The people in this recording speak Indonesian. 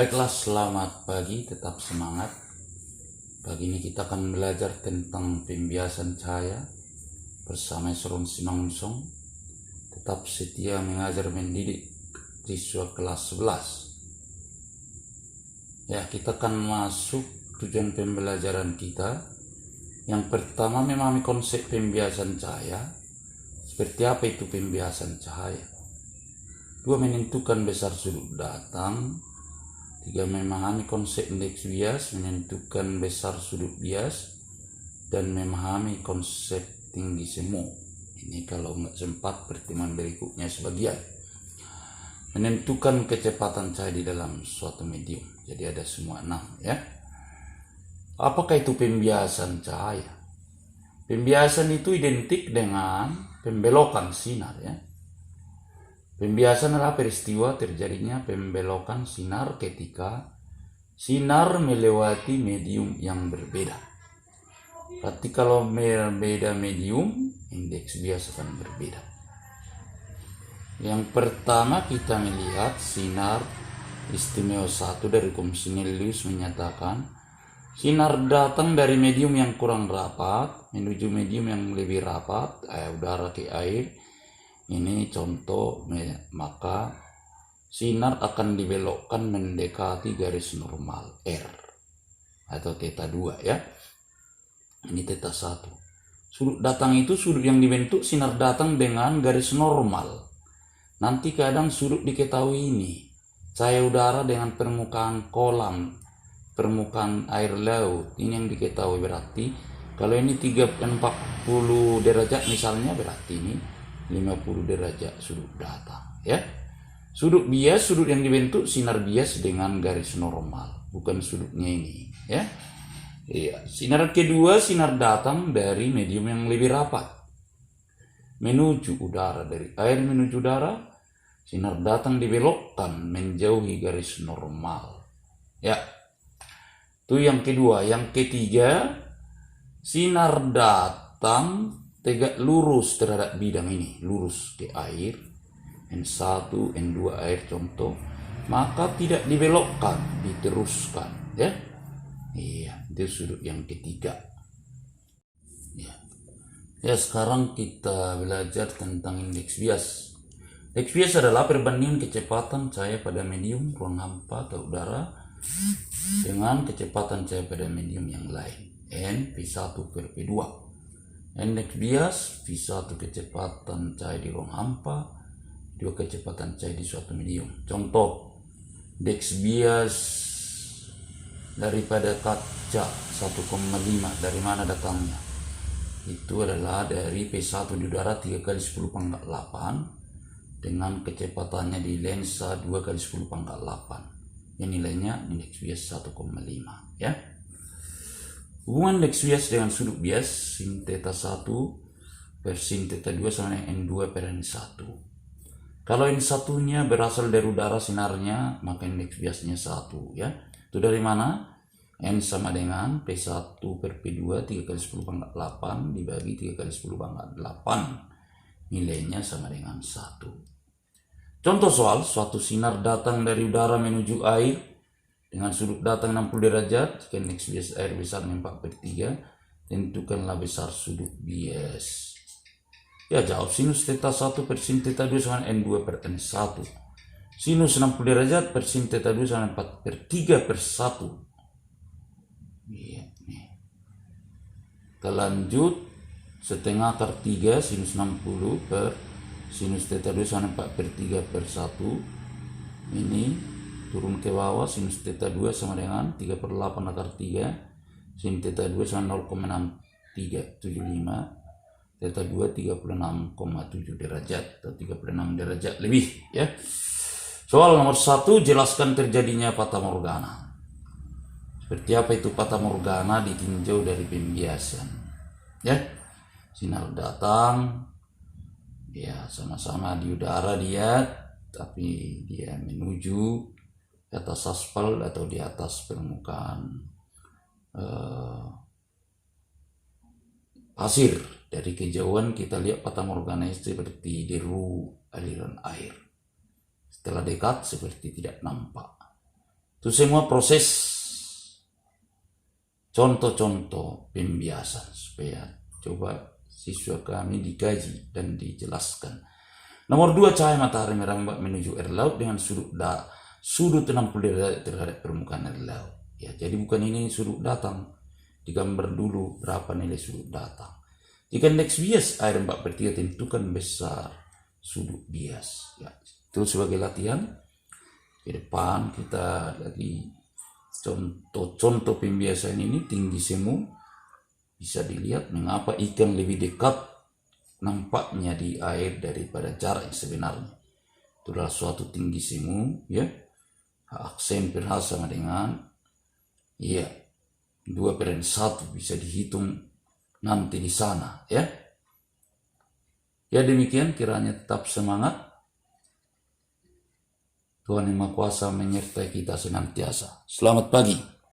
Baiklah, selamat pagi, tetap semangat. Pagi ini kita akan belajar tentang pembiasan cahaya bersama Esron Sinongsong. Tetap setia mengajar mendidik siswa kelas 11. Ya, kita akan masuk tujuan pembelajaran kita. Yang pertama, memahami konsep pembiasan cahaya. Seperti apa itu pembiasan cahaya? 2. Menentukan besar sudut datang. 3. Memahami konsep indeks bias, menentukan besar sudut bias, dan memahami konsep tinggi semu. Ini kalau nggak sempat pertemuan berikutnya sebagian. Menentukan kecepatan cahaya di dalam suatu medium. Jadi ada semua 6 ya. Apakah itu pembiasan cahaya? Pembiasan itu identik dengan pembelokan sinar ya. Pembiasan adalah peristiwa terjadinya pembelokan sinar ketika sinar melewati medium yang berbeda. Berarti kalau berbeda medium, indeks bias akan berbeda. Yang pertama kita melihat sinar istimewa 1 dari Komsnelius menyatakan sinar datang dari medium yang kurang rapat menuju medium yang lebih rapat, udara ke air. Ini contoh, maka sinar akan dibelokkan mendekati garis normal R atau theta 2 ya. Ini theta 1. Sudut datang itu sudut yang dibentuk sinar datang dengan garis normal. Nanti kadang sudut diketahui ini. Cahaya udara dengan permukaan kolam, permukaan air laut. Ini yang diketahui, berarti kalau ini 40 derajat misalnya, berarti ini 50 derajat sudut datang ya. Sudut bias, sudut yang dibentuk sinar bias dengan garis normal, bukan sudutnya ini ya. Iya. Sinar kedua, sinar datang dari medium yang lebih rapat menuju udara, dari air menuju udara. Sinar datang dibelokkan menjauhi garis normal ya. Itu yang kedua. Yang ketiga, sinar datang tegak lurus terhadap bidang ini, lurus ke air, N1, N2 air contoh, maka tidak dibelokkan, diteruskan ya. Iya, itu sudut yang ketiga ya. Ya, sekarang kita belajar tentang indeks bias. Indeks bias adalah perbandingan kecepatan cahaya pada medium ruang hampa atau udara dengan kecepatan cahaya pada medium yang lain, N P1 per P2. Indeks bias V1 kecepatan cahaya di ruang hampa, 2 kecepatan cahaya di suatu medium. Contoh, indeks bias daripada kaca 1,5 dari mana datangnya? Itu adalah dari P1 di udara 3 kali 10 pangkat 8 dengan kecepatannya di lensa 2 kali 10 pangkat 8. Yang nilainya indeks bias 1,5 ya. Hubungan indeks bias dengan sudut bias sin theta 1 per sin theta 2 sama dengan N2 per N1. Kalau N1 nya berasal dari udara sinarnya, maka indeks biasnya 1 ya. Itu dari mana? N sama dengan P1 per P2 3 kali 10 pangkat 8 dibagi 3 kali 10 pangkat 8. Nilainya sama dengan 1. Contoh soal, suatu sinar datang dari udara menuju air dengan sudut datang 60 derajat, jika indeks bias air besar 4/3, tentukanlah besar sudut bias. Ya, jawab sinus theta 1 per sin theta 2 sama N2 per N1. Sinus 60 derajat per sin theta 2 sama 4/3/1. Iya, nih. Kita lanjut, setengah akar 3 sinus 60 per sinus theta 2 sama 4/3/1. Ini turun ke bawah, sinus theta 2 sama dengan 3/8 akar 3, sin theta 2 sama 0,6375, theta 2 36,7 derajat atau 36 derajat lebih ya. Soal nomor 1, jelaskan terjadinya fata morgana. Seperti apa itu fata morgana ditinjau dari pembiasan ya. Sinar datang ya, sama-sama di udara dia, tapi dia menuju di atas aspal atau di atas permukaan pasir. Dari kejauhan kita lihat fata morgana seperti deru aliran air. Setelah dekat seperti tidak nampak. Itu semua proses contoh-contoh pembiasan supaya coba siswa kami dikaji dan dijelaskan. Nomor 2, cahaya matahari merambat menuju air laut dengan sudut 60 derajat terhadap permukaan air laut. Ya, jadi bukan ini sudut datang. Digambar dulu berapa nilai sudut datang. Jika indeks bias air 4/3, tentukan besar sudut bias. Ya, itu sebagai latihan. Ke depan kita lagi contoh-contoh pembiasan ini tinggi semu. Bisa dilihat mengapa ikan lebih dekat nampaknya di air daripada jarak yang sebenarnya. Itu adalah suatu tinggi semu, ya. Aksen pH sama dengan 2/1 bisa dihitung nanti di sana, ya. Ya, demikian, kiranya tetap semangat. Tuhan Yang Maha Kuasa menyertai kita senantiasa. Selamat pagi.